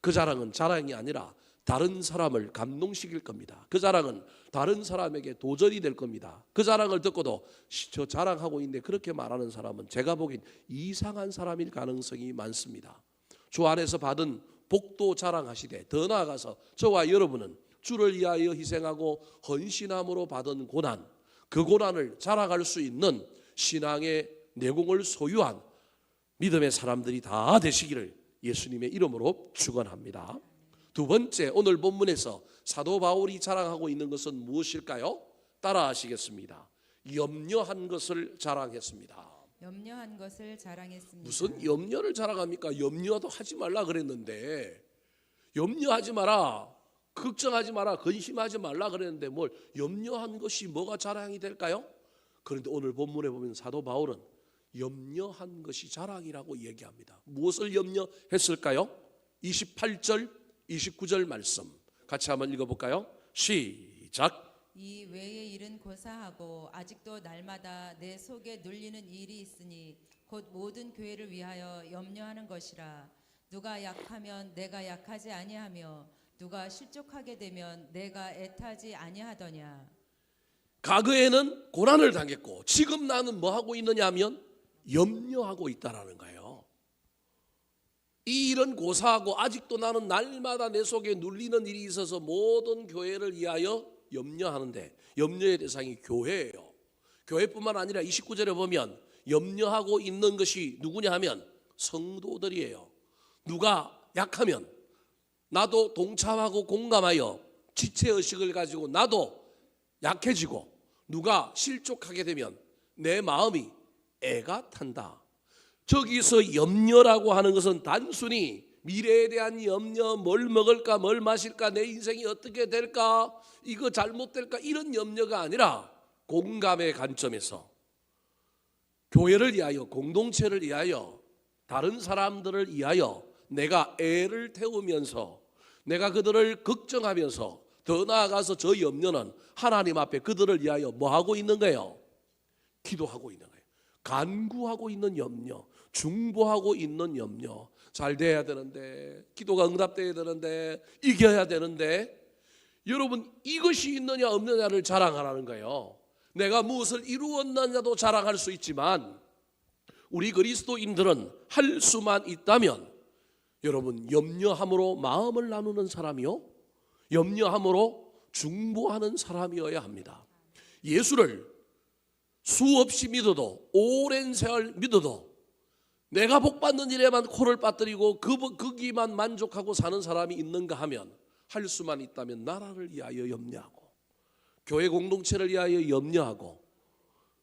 Speaker 1: 그 자랑은 자랑이 아니라 다른 사람을 감동시킬 겁니다. 그 자랑은 다른 사람에게 도전이 될 겁니다. 그 자랑을 듣고도 저 자랑하고 있는데 그렇게 말하는 사람은 제가 보기엔 이상한 사람일 가능성이 많습니다. 주 안에서 받은 복도 자랑하시되 더 나아가서 저와 여러분은 주를 위하여 희생하고 헌신함으로 받은 고난, 그 고난을 자랑할 수 있는 신앙의 내공을 소유한 믿음의 사람들이 다 되시기를 예수님의 이름으로 축원합니다. 두 번째, 오늘 본문에서 사도 바울이 자랑하고 있는 것은 무엇일까요? 따라 하시겠습니다. 염려한 것을 자랑했습니다.
Speaker 2: 염려한 것을 자랑했습니다.
Speaker 1: 무슨 염려를 자랑합니까? 염려도 하지 말라 그랬는데, 염려하지 마라, 걱정하지 마라, 근심하지 말라 그랬는데 뭘 염려한 것이 뭐가 자랑이 될까요? 그런데 오늘 본문에 보면 사도 바울은 염려한 것이 자랑이라고 얘기합니다. 무엇을 염려했을까요? 28절 29절 말씀 같이 한번 읽어볼까요? 시작.
Speaker 2: 이 외의 일은 고사하고 아직도 날마다 내 속에 눌리는 일이 있으니 곧 모든 교회를 위하여 염려하는 것이라. 누가 약하면 내가 약하지 아니하며 누가 실족하게 되면 내가 애타지 아니하더냐.
Speaker 1: 과거에는 고난을 당했고 지금 나는 뭐 하고 있느냐 하면 염려하고 있다라는 거예요. 이 일은 고사하고 아직도 나는 날마다 내 속에 눌리는 일이 있어서 모든 교회를 위하여 염려하는데, 염려의 대상이 교회예요. 교회뿐만 아니라 29절에 보면 염려하고 있는 것이 누구냐 하면 성도들이에요. 누가 약하면 나도 동참하고 공감하여 지체의식을 가지고 나도 약해지고, 누가 실족하게 되면 내 마음이 애가 탄다. 저기서 염려라고 하는 것은 단순히 미래에 대한 염려, 뭘 먹을까, 뭘 마실까, 내 인생이 어떻게 될까, 이거 잘못될까, 이런 염려가 아니라 공감의 관점에서 교회를 위하여, 공동체를 위하여, 다른 사람들을 위하여 내가 애를 태우면서, 내가 그들을 걱정하면서, 더 나아가서 저 염려는 하나님 앞에 그들을 위하여 뭐 하고 있는 거예요? 기도하고 있는 거예요. 간구하고 있는 염려, 중보하고 있는 염려. 잘 돼야 되는데, 기도가 응답돼야 되는데, 이겨야 되는데, 여러분 이것이 있느냐 없느냐를 자랑하라는 거예요. 내가 무엇을 이루었느냐도 자랑할 수 있지만, 우리 그리스도인들은 할 수만 있다면 여러분 염려함으로 마음을 나누는 사람이요, 염려함으로 중보하는 사람이어야 합니다. 예수를 수없이 믿어도, 오랜 세월 믿어도 내가 복받는 일에만 코를 빠뜨리고 거기만 만족하고 사는 사람이 있는가 하면, 할 수만 있다면 나라를 위하여 염려하고, 교회 공동체를 위하여 염려하고,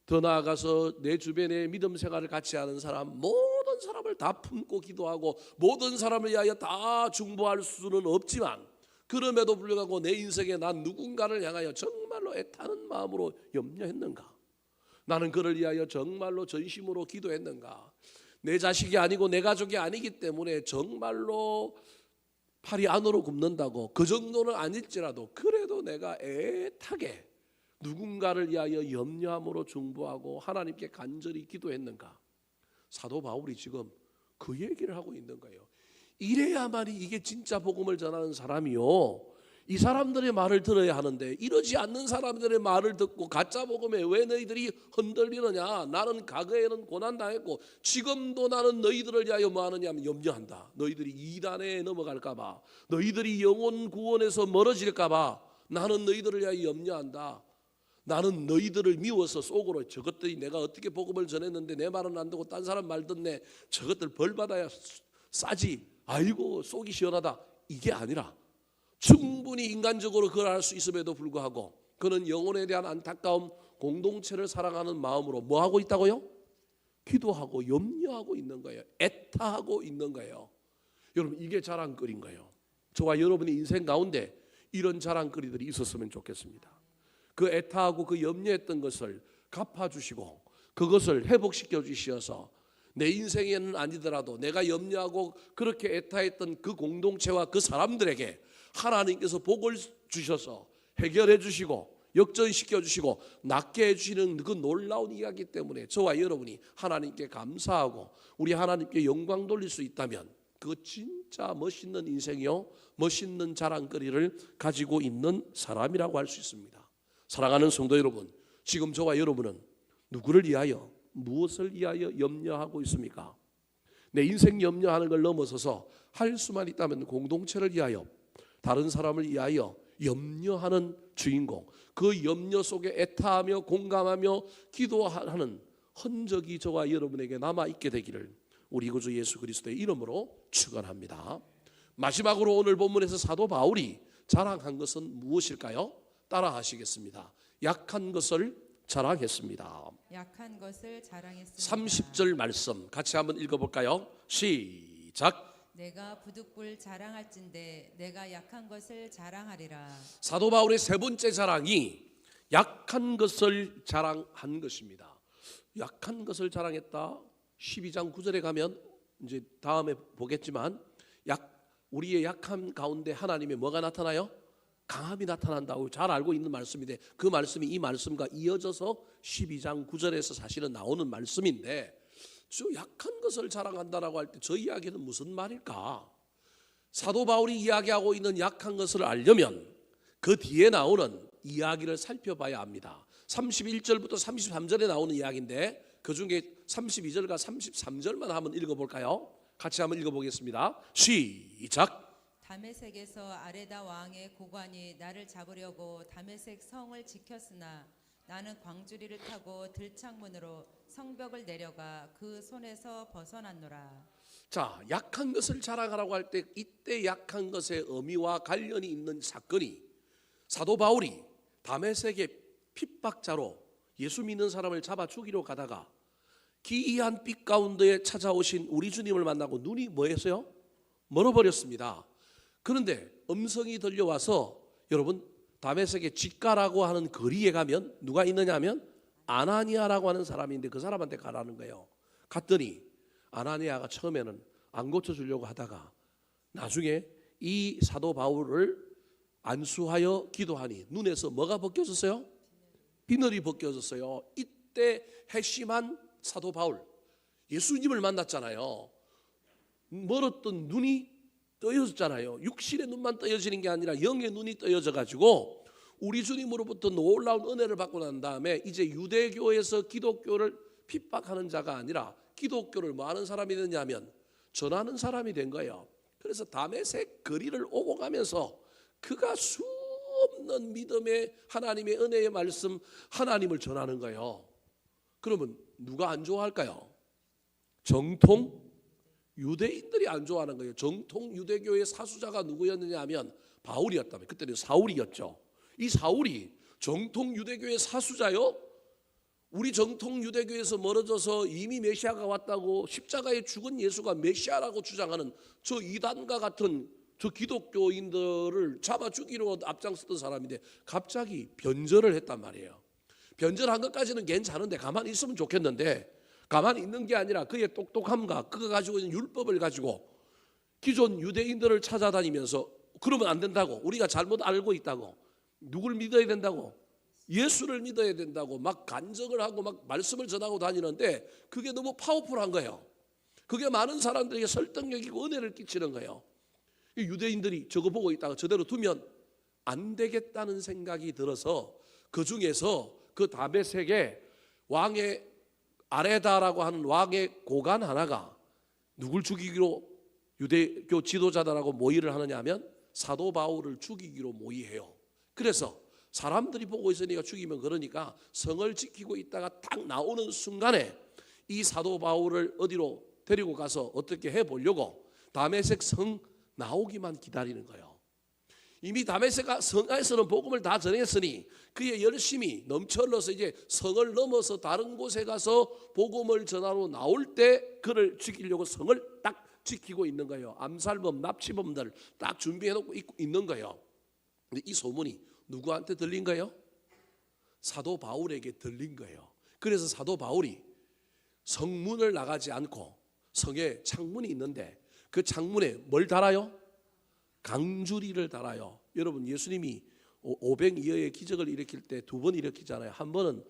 Speaker 1: 더 나아가서 내 주변에 믿음 생활을 같이 하는 사람, 모든 사람을 다 품고 기도하고 모든 사람을 위하여 다 중보할 수는 없지만, 그럼에도 불구하고 내 인생에 난 누군가를 향하여 정말로 애타는 마음으로 염려했는가? 나는 그를 위하여 정말로 전심으로 기도했는가? 내 자식이 아니고 내 가족이 아니기 때문에 정말로 팔이 안으로 굽는다고, 그 정도는 아닐지라도 그래도 내가 애타게 누군가를 위하여 염려함으로 중보하고 하나님께 간절히 기도했는가? 사도 바울이 지금 그 얘기를 하고 있는 거예요. 이래야만이 이게 진짜 복음을 전하는 사람이요, 이 사람들의 말을 들어야 하는데, 이러지 않는 사람들의 말을 듣고 가짜 복음에 왜 너희들이 흔들리느냐? 나는 과거에는 고난당했고 지금도 나는 너희들을 위하여 뭐 하느냐 하면 염려한다. 너희들이 이단에 넘어갈까 봐, 너희들이 영혼 구원에서 멀어질까 봐 나는 너희들을 위하여 염려한다. 나는 너희들을 미워서 속으로 저것들이 내가 어떻게 복음을 전했는데 내 말은 안 듣고 딴 사람 말 듣네, 저것들 벌 받아야 싸지, 아이고 속이 시원하다, 이게 아니라 충분히 인간적으로 그걸 할 수 있음에도 불구하고 그는 영혼에 대한 안타까움, 공동체를 사랑하는 마음으로 뭐 하고 있다고요? 기도하고 염려하고 있는 거예요. 애타하고 있는 거예요. 여러분 이게 자랑거리인 거예요. 저와 여러분의 인생 가운데 이런 자랑거리들이 있었으면 좋겠습니다. 그 애타하고 그 염려했던 것을 갚아주시고 그것을 회복시켜 주시어서 내 인생에는 아니더라도 내가 염려하고 그렇게 애타했던 그 공동체와 그 사람들에게 하나님께서 복을 주셔서 해결해 주시고 역전시켜 주시고 낫게 해주시는 그 놀라운 이야기 때문에 저와 여러분이 하나님께 감사하고 우리 하나님께 영광 돌릴 수 있다면 그 진짜 멋있는 인생이요, 멋있는 자랑거리를 가지고 있는 사람이라고 할 수 있습니다. 사랑하는 성도 여러분, 지금 저와 여러분은 누구를 위하여, 무엇을 위하여 염려하고 있습니까? 내 인생 염려하는 걸 넘어서서 할 수만 있다면 공동체를 위하여, 다른 사람을 위하여 염려하는 주인공, 그 염려 속에 애타하며 공감하며 기도하는 흔적이 저와 여러분에게 남아있게 되기를 우리 구주 예수 그리스도의 이름으로 축원합니다. 마지막으로 오늘 본문에서 사도 바울이 자랑한 것은 무엇일까요? 따라 하시겠습니다. 약한 것을 자랑했습니다.
Speaker 2: 약한 것을 자랑했습니다.
Speaker 1: 30절 말씀 같이 한번 읽어볼까요? 시작.
Speaker 2: 내가 부득불 자랑할진대 내가 약한 것을 자랑하리라.
Speaker 1: 사도 바울의 세 번째 자랑이 약한 것을 자랑한 것입니다. 약한 것을 자랑했다. 12장 9절에 가면 이제 다음에 보겠지만 우리의 약함 가운데 하나님의 뭐가 나타나요? 강함이 나타난다고 잘 알고 있는 말씀인데, 그 말씀이 이 말씀과 이어져서 12장 9절에서 사실은 나오는 말씀인데, 저 약한 것을 자랑한다라고 할 때 저 이야기는 무슨 말일까? 사도 바울이 이야기하고 있는 약한 것을 알려면 그 뒤에 나오는 이야기를 살펴봐야 합니다. 31절부터 33절에 나오는 이야기인데 그 중에 32절과 33절만 한번 읽어볼까요? 같이 한번 읽어보겠습니다. 시작.
Speaker 2: 다메섹에서 아레다 왕의 고관이 나를 잡으려고 다메섹 성을 지켰으나 나는 광주리를 타고 들창문으로 성벽을 내려가 그 손에서 벗어났노라.
Speaker 1: 자, 약한 것을 자랑하라고 할 때 이때 약한 것의 의미와 관련이 있는 사건이, 사도 바울이 다메섹의 핍박자로 예수 믿는 사람을 잡아 죽이러 가다가 기이한 빛 가운데에 찾아오신 우리 주님을 만나고 눈이 뭐했어요? 멀어버렸습니다. 그런데 음성이 들려와서, 여러분 다메섹의 직가라고 하는 거리에 가면 누가 있느냐 하면 아나니아라고 하는 사람이 있는데 그 사람한테 가라는 거예요. 갔더니 아나니아가 처음에는 안 고쳐주려고 하다가 나중에 이 사도 바울을 안수하여 기도하니 눈에서 뭐가 벗겨졌어요? 비늘이 벗겨졌어요. 이때 핵심한 사도 바울, 예수님을 만났잖아요. 멀었던 눈이 떠여졌잖아요. 육신의 눈만 떠여지는 게 아니라 영의 눈이 떠여져 가지고 우리 주님으로부터 놀라운 은혜를 받고 난 다음에 이제 유대교에서 기독교를 핍박하는 자가 아니라 기독교를 뭐 하는 사람이 됐냐면 전하는 사람이 된 거예요. 그래서 다메섹 거리를 오고 가면서 그가 수없는 믿음의 하나님의 은혜의 말씀, 하나님을 전하는 거예요. 그러면 누가 안 좋아할까요? 정통 유대인들이 안 좋아하는 거예요. 정통 유대교의 사수자가 누구였느냐 하면 바울이었다면, 그때는 사울이었죠. 이 사울이 정통 유대교의 사수자요? 우리 정통 유대교에서 멀어져서 이미 메시아가 왔다고 십자가에 죽은 예수가 메시아라고 주장하는 저 이단과 같은 저 기독교인들을 잡아 죽이러 앞장섰던 사람인데 갑자기 변절을 했단 말이에요. 변절한 것까지는 괜찮은데 가만히 있으면 좋겠는데 가만히 있는 게 아니라 그의 똑똑함과 그가 가지고 있는 율법을 가지고 기존 유대인들을 찾아다니면서 그러면 안 된다고, 우리가 잘못 알고 있다고, 누굴 믿어야 된다고, 예수를 믿어야 된다고 막 간증을 하고 막 말씀을 전하고 다니는데 그게 너무 파워풀한 거예요. 그게 많은 사람들에게 설득력이고 은혜를 끼치는 거예요. 유대인들이 저거 보고 있다가 저대로 두면 안 되겠다는 생각이 들어서 그 중에서 그 다메섹의 왕의 아레다라고 하는 왕의 고관 하나가 누굴 죽이기로 유대교 지도자들하고 모의를 하느냐 하면 사도 바울을 죽이기로 모의해요. 그래서 사람들이 보고 있으니까 죽이면 그러니까 성을 지키고 있다가 딱 나오는 순간에 이 사도 바울을 어디로 데리고 가서 어떻게 해보려고 다메섹 성 나오기만 기다리는 거예요. 이미 다메섹 성에서는 복음을 다 전했으니 그의 열심이 넘쳐 흘러서 이제 성을 넘어서 다른 곳에 가서 복음을 전하러 나올 때 그를 죽이려고 성을 딱 지키고 있는 거예요. 암살범, 납치범들 딱 준비해놓고 있는 거예요. 근데 이 소문이 누구한테 들린 거예요? 사도 바울에게 들린 거예요. 그래서 사도 바울이 성문을 나가지 않고 성에 창문이 있는데 그 창문에 뭘 달아요? 강주리를 달아요. 여러분 예수님이 500여의 기적을 일으킬 때 두 번 일으키잖아요. 한 번은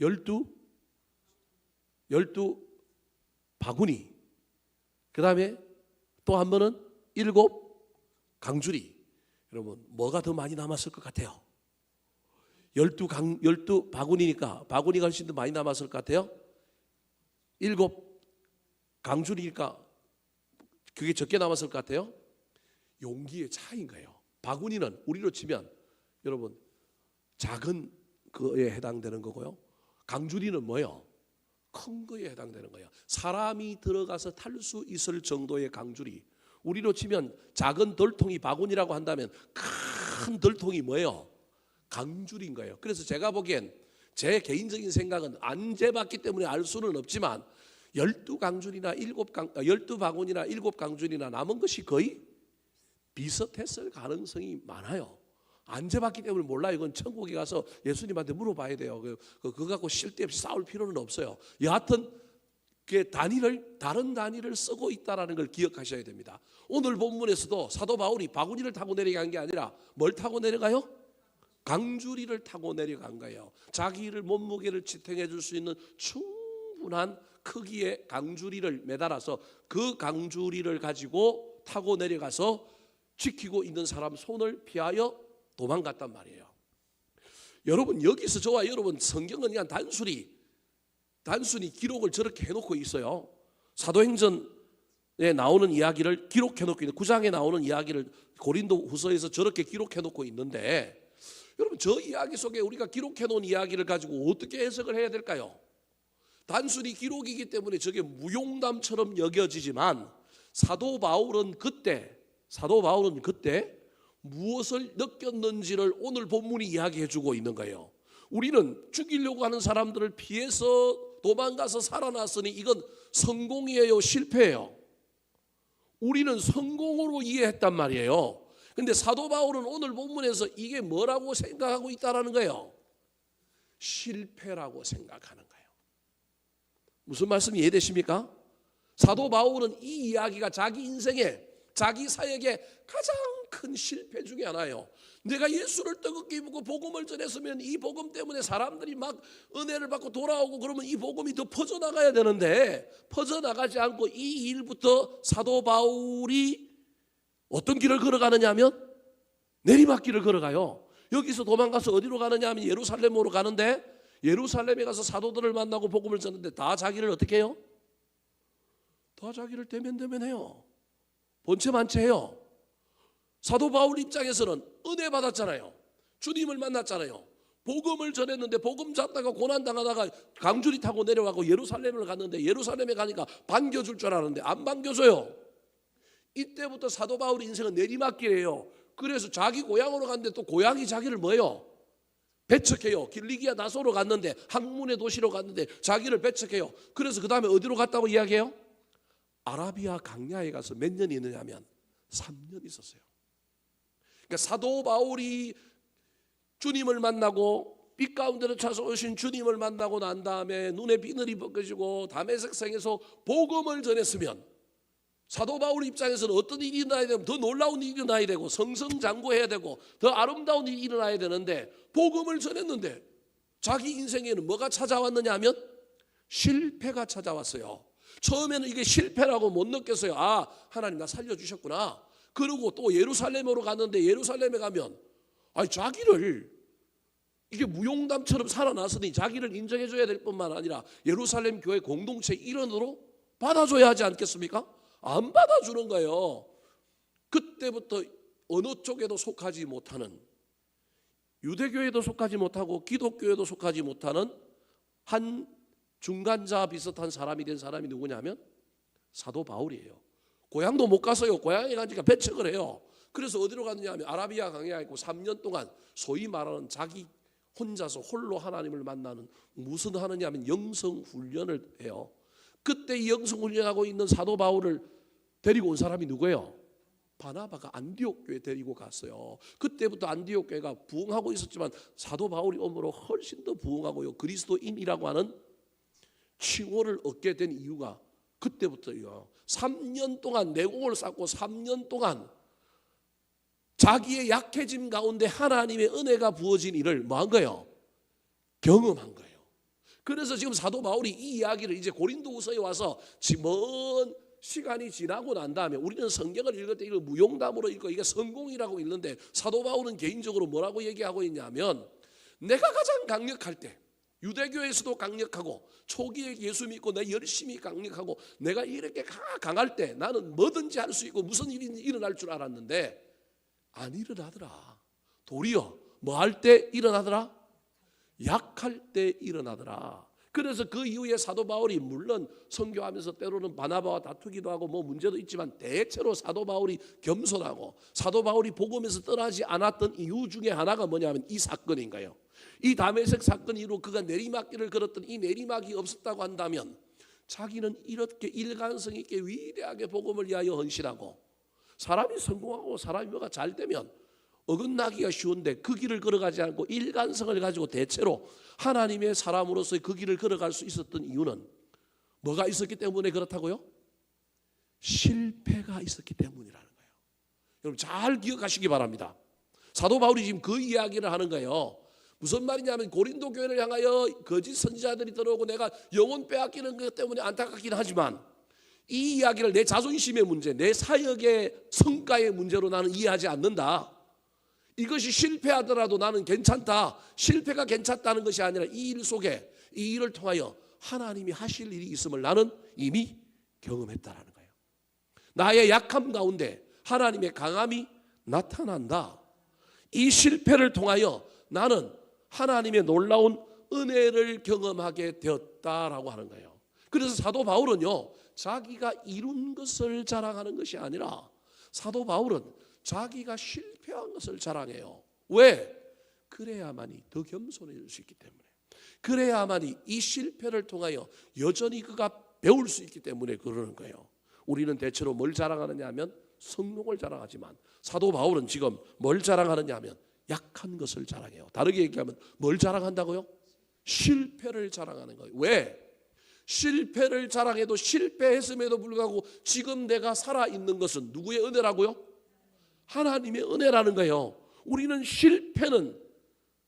Speaker 1: 12 바구니, 그 다음에 또 한 번은 7 강주리. 여러분 뭐가 더 많이 남았을 것 같아요? 12 바구니니까 바구니가 훨씬 더 많이 남았을 것 같아요? 7 강주리니까 그게 적게 남았을 것 같아요? 용기의 차이인 거예요. 바구니는 우리로 치면 여러분 작은 거에 해당되는 거고요. 강주리는 뭐예요? 큰 거에 해당되는 거예요. 사람이 들어가서 탈 수 있을 정도의 강주리. 우리로 치면 작은 덜통이 바구니라고 한다면 큰 덜통이 뭐예요? 강주리인 거예요. 그래서 제가 보기엔 제 개인적인 생각은 안 재봤기 때문에 알 수는 없지만 12강줄이나 12바구니나 7강줄이나 남은 것이 거의 비슷했을 가능성이 많아요. 안 재봤기 때문에 몰라요. 이건 천국에 가서 예수님한테 물어봐야 돼요. 그거 갖고 쓸데없이 싸울 필요는 없어요. 여하튼 다른 단위를 쓰고 있다는 걸 기억하셔야 됩니다. 오늘 본문에서도 사도 바울이 바구니를 타고 내려간 게 아니라 뭘 타고 내려가요? 강주리를 타고 내려간 거예요. 자기를 몸무게를 지탱해 줄 수 있는 충분한 크기의 강주리를 매달아서 그 강주리를 가지고 타고 내려가서 지키고 있는 사람 손을 피하여 도망갔단 말이에요. 여러분 여기서 저와 여러분 성경은 그냥 단순히 기록을 저렇게 해놓고 있어요. 사도행전에 나오는 이야기를 기록해놓고 있는 9장에 나오는 이야기를 고린도 후서에서 저렇게 기록해놓고 있는데 여러분 저 이야기 속에 우리가 기록해놓은 이야기를 가지고 어떻게 해석을 해야 될까요? 단순히 기록이기 때문에 저게 무용담처럼 여겨지지만 사도 바울은 그때 무엇을 느꼈는지를 오늘 본문이 이야기해주고 있는 거예요. 우리는 죽이려고 하는 사람들을 피해서 도망가서 살아났으니 이건 성공이에요, 실패예요? 우리는 성공으로 이해했단 말이에요. 근데 사도 바울은 오늘 본문에서 이게 뭐라고 생각하고 있다라는 거예요? 실패라고 생각하는 거예요. 무슨 말씀이 이해되십니까? 사도 바울은 이 이야기가 자기 인생에 자기 사역의 가장 큰 실패 중에 하나예요. 내가 예수를 뜨겁게 믿고 복음을 전했으면 이 복음 때문에 사람들이 막 은혜를 받고 돌아오고 그러면 이 복음이 더 퍼져나가야 되는데 퍼져나가지 않고 이 일부터 사도 바울이 어떤 길을 걸어가느냐 하면 내리막길을 걸어가요. 여기서 도망가서 어디로 가느냐 하면 예루살렘으로 가는데 예루살렘에 가서 사도들을 만나고 복음을 전하는데 다 자기를 어떻게 해요? 다 자기를 대면대면해요. 본체만체해요. 사도 바울 입장에서는 은혜 받았잖아요. 주님을 만났잖아요. 복음을 전했는데 복음 잡다가 고난당하다가 강주리 타고 내려가고 예루살렘을 갔는데 예루살렘에 가니까 반겨줄 줄 알았는데 안 반겨줘요. 이때부터 사도 바울 인생은 내리막길이에요. 그래서 자기 고향으로 갔는데 또 고향이 자기를 뭐예요? 배척해요. 길리기아 나소로 갔는데 학문의 도시로 갔는데 자기를 배척해요. 그래서 그 다음에 어디로 갔다고 이야기해요? 아라비아 강야에 가서 몇 년이 있느냐 하면 3년 있었어요. 그러니까 사도 바울이 주님을 만나고 빛 가운데로 찾아오신 주님을 만나고 난 다음에 눈에 비늘이 벗겨지고 다메섹 성에서 복음을 전했으면 사도 바울 입장에서는 어떤 일이 일어나야 되면 더 놀라운 일이 일어나야 되고 성성장구해야 되고 더 아름다운 일이 일어나야 되는데 복음을 전했는데 자기 인생에는 뭐가 찾아왔느냐 하면 실패가 찾아왔어요. 처음에는 이게 실패라고 못 느꼈어요. 아, 하나님 나 살려주셨구나. 그리고 또 예루살렘으로 갔는데 예루살렘에 가면 자기를 이게 무용담처럼 살아났으니 자기를 인정해줘야 될 뿐만 아니라 예루살렘 교회 공동체 일원으로 받아줘야 하지 않겠습니까? 안 받아주는 거예요. 그때부터 어느 쪽에도 속하지 못하는 유대교회도 속하지 못하고 기독교회도 속하지 못하는 한 중간자 비슷한 사람이 된 사람이 누구냐면 사도 바울이에요. 고향도 못 갔어요. 고향에 가니까 배척을 해요. 그래서 어디로 갔느냐 하면 아라비아 강야에 있고 3년 동안 소위 말하는 자기 혼자서 홀로 하나님을 만나는 무슨 하느냐 하면 영성훈련을 해요. 그때 이 영성훈련하고 있는 사도 바울을 데리고 온 사람이 누구예요? 바나바가 안디옥 교회 데리고 갔어요. 그때부터 안디옥 교회가 부흥하고 있었지만 사도 바울이 오므로 훨씬 더 부흥하고요. 그리스도인이라고 하는 칭호를 얻게 된 이유가 그때부터예요. 3년 동안 내공을 쌓고 3년 동안 자기의 약해짐 가운데 하나님의 은혜가 부어진 일을 뭐한 거예요? 경험한 거예요. 그래서 지금 사도 바울이 이 이야기를 이제 고린도후서에 와서 먼 시간이 지나고 난 다음에 우리는 성경을 읽을 때 이걸 무용담으로 읽고 이게 성공이라고 읽는데 사도 바울은 개인적으로 뭐라고 얘기하고 있냐면 내가 가장 강력할 때 유대교에서도 강력하고 초기에 예수 믿고 내 열심히 강력하고 내가 이렇게 강할 때 나는 뭐든지 할 수 있고 무슨 일이 일어날 줄 알았는데 안 일어나더라. 도리어 뭐 할 때 일어나더라? 약할 때 일어나더라. 그래서 그 이후에 사도 바울이 물론 선교하면서 때로는 바나바와 다투기도 하고 뭐 문제도 있지만 대체로 사도 바울이 겸손하고 사도 바울이 복음에서 떠나지 않았던 이유 중에 하나가 뭐냐면 이 사건인 거예요. 이 다메섹 사건 이후로 그가 내리막길을 걸었던 이 내리막이 없었다고 한다면 자기는 이렇게 일관성 있게 위대하게 복음을 위하여 헌신하고 사람이 성공하고 사람이 뭐가 잘 되면 어긋나기가 쉬운데 그 길을 걸어가지 않고 일관성을 가지고 대체로 하나님의 사람으로서 그 길을 걸어갈 수 있었던 이유는 뭐가 있었기 때문에 그렇다고요? 실패가 있었기 때문이라는 거예요. 여러분 잘 기억하시기 바랍니다. 사도 바울이 지금 그 이야기를 하는 거예요. 무슨 말이냐면 고린도 교회를 향하여 거짓 선지자들이 들어오고 내가 영혼 빼앗기는 것 때문에 안타깝긴 하지만 이 이야기를 내 자존심의 문제, 내 사역의 성과의 문제로 나는 이해하지 않는다. 이것이 실패하더라도 나는 괜찮다. 실패가 괜찮다는 것이 아니라 이 일 속에 이 일을 통하여 하나님이 하실 일이 있음을 나는 이미 경험했다라는 거예요. 나의 약함 가운데 하나님의 강함이 나타난다. 이 실패를 통하여 나는 하나님의 놀라운 은혜를 경험하게 되었다라고 하는 거예요. 그래서 사도 바울은요, 자기가 이룬 것을 자랑하는 것이 아니라 사도 바울은 자기가 실패한 것을 자랑해요. 왜? 그래야만이 더 겸손해질 수 있기 때문에, 그래야만이 이 실패를 통하여 여전히 그가 배울 수 있기 때문에 그러는 거예요. 우리는 대체로 뭘 자랑하느냐 하면 성공을 자랑하지만 사도 바울은 지금 뭘 자랑하느냐 하면 약한 것을 자랑해요. 다르게 얘기하면 뭘 자랑한다고요? 실패를 자랑하는 거예요. 왜? 실패를 자랑해도 실패했음에도 불구하고 지금 내가 살아있는 것은 누구의 은혜라고요? 하나님의 은혜라는 거예요. 우리는 실패는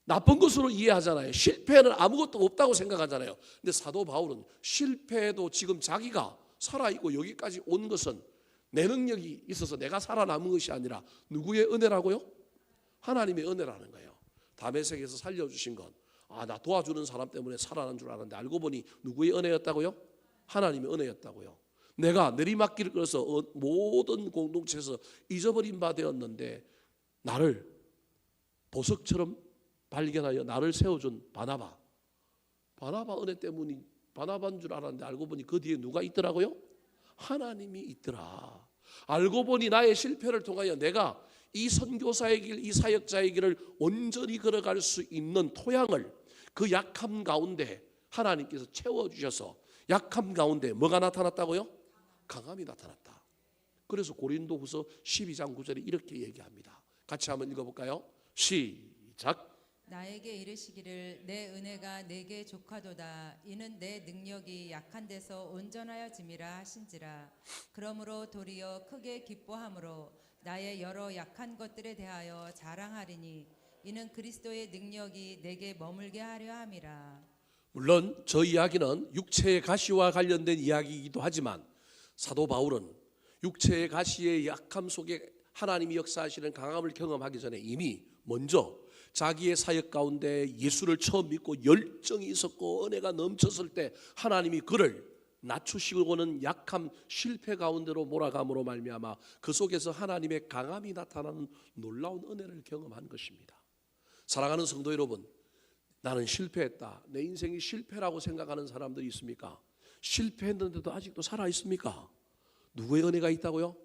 Speaker 1: 나쁜 것으로 이해하잖아요. 실패는 아무것도 없다고 생각하잖아요. 근데 사도 바울은 실패해도 지금 자기가 살아있고 여기까지 온 것은 내 능력이 있어서 내가 살아남은 것이 아니라 누구의 은혜라고요? 하나님의 은혜라는 거예요. 다메섹에서 살려주신 건 나 도와주는 사람 때문에 살아난 줄 알았는데 알고 보니 누구의 은혜였다고요? 하나님의 은혜였다고요. 내가 내리막길을 걸어서 모든 공동체에서 잊어버린 바 되었는데 나를 보석처럼 발견하여 나를 세워준 바나바 은혜 때문이 바나바인 줄 알았는데 알고 보니 그 뒤에 누가 있더라고요? 하나님이 있더라. 알고 보니 나의 실패를 통하여 내가 이 선교사의 길, 이 사역자의 길을 온전히 걸어갈 수 있는 토양을 그 약함 가운데 하나님께서 채워주셔서 약함 가운데 뭐가 나타났다고요? 강함이 나타났다. 그래서 고린도후서 12장 9절에 이렇게 얘기합니다. 같이 한번 읽어볼까요? 시작.
Speaker 2: 나에게 이르시기를 내 은혜가 내게 족하도다. 이는 내 능력이 약한 데서 온전하여짐이라 하신지라. 그러므로 도리어 크게 기뻐함으로 나의 여러 약한 것들에 대하여 자랑하리니 이는 그리스도의 능력이 내게 머물게 하려 함이라.
Speaker 1: 물론 저 이야기는 육체의 가시와 관련된 이야기이기도 하지만 사도 바울은 육체의 가시의 약함 속에 하나님이 역사하시는 강함을 경험하기 전에 이미 먼저 자기의 사역 가운데 예수를 처음 믿고 열정이 있었고 은혜가 넘쳤을 때 하나님이 그를 낮추시고는 약함 실패 가운데로 몰아감으로 말미암아 그 속에서 하나님의 강함이 나타나는 놀라운 은혜를 경험한 것입니다. 사랑하는 성도 여러분, 나는 실패했다, 내 인생이 실패라고 생각하는 사람들이 있습니까? 실패했는데도 아직도 살아 있습니까? 누구의 은혜가 있다고요?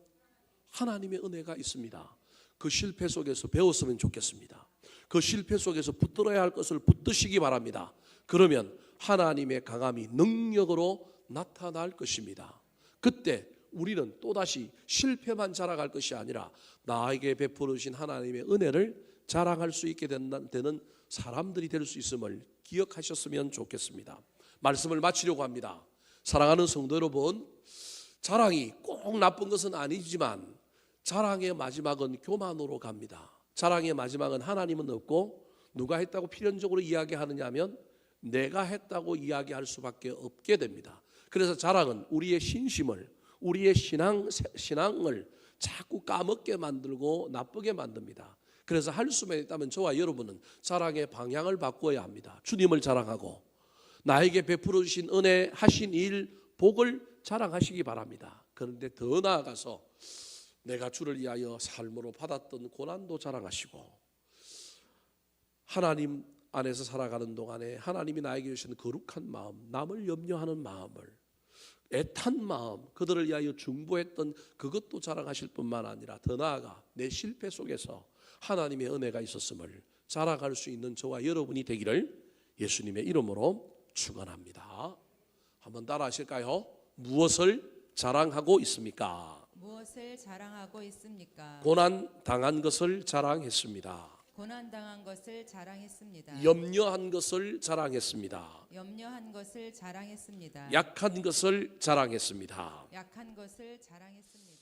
Speaker 1: 하나님의 은혜가 있습니다. 그 실패 속에서 배웠으면 좋겠습니다. 그 실패 속에서 붙들어야 할 것을 붙드시기 바랍니다. 그러면 하나님의 강함이 능력으로 나타날 것입니다. 그때 우리는 또다시 실패만 자랑할 것이 아니라 나에게 베풀으신 하나님의 은혜를 자랑할 수 있게 되는 사람들이 될 수 있음을 기억하셨으면 좋겠습니다. 말씀을 마치려고 합니다. 사랑하는 성도 여러분, 자랑이 꼭 나쁜 것은 아니지만 자랑의 마지막은 교만으로 갑니다. 자랑의 마지막은 하나님은 없고 누가 했다고 필연적으로 이야기하느냐 하면 내가 했다고 이야기할 수밖에 없게 됩니다. 그래서 자랑은 우리의 신심을, 우리의 신앙을 자꾸 까먹게 만들고 나쁘게 만듭니다. 그래서 할 수만 있다면 저와 여러분은 자랑의 방향을 바꾸어야 합니다. 주님을 자랑하고 나에게 베풀어 주신 은혜, 하신 일, 복을 자랑하시기 바랍니다. 그런데 더 나아가서 내가 주를 위하여 삶으로 받았던 고난도 자랑하시고 하나님 안에서 살아가는 동안에 하나님이 나에게 주신 거룩한 마음, 남을 염려하는 마음을, 애탄 마음, 그들을 위하여 중보했던 그것도 자랑하실 뿐만 아니라 더 나아가 내 실패 속에서 하나님의 은혜가 있었음을 자랑할 수 있는 저와 여러분이 되기를 예수님의 이름으로 축원합니다. 한번 따라 하실까요? 무엇을 자랑하고 있습니까?
Speaker 2: 무엇을 자랑하고 있습니까?
Speaker 1: 고난 당한 것을 자랑했습니다.
Speaker 2: 고난 당한 것을 자랑했습니다.
Speaker 1: 염려한 것을 자랑했습니다.
Speaker 2: 염려한 것을 자랑했습니다.
Speaker 1: 약한 것을 자랑했습니다.
Speaker 2: 약한 것을 자랑했습니다.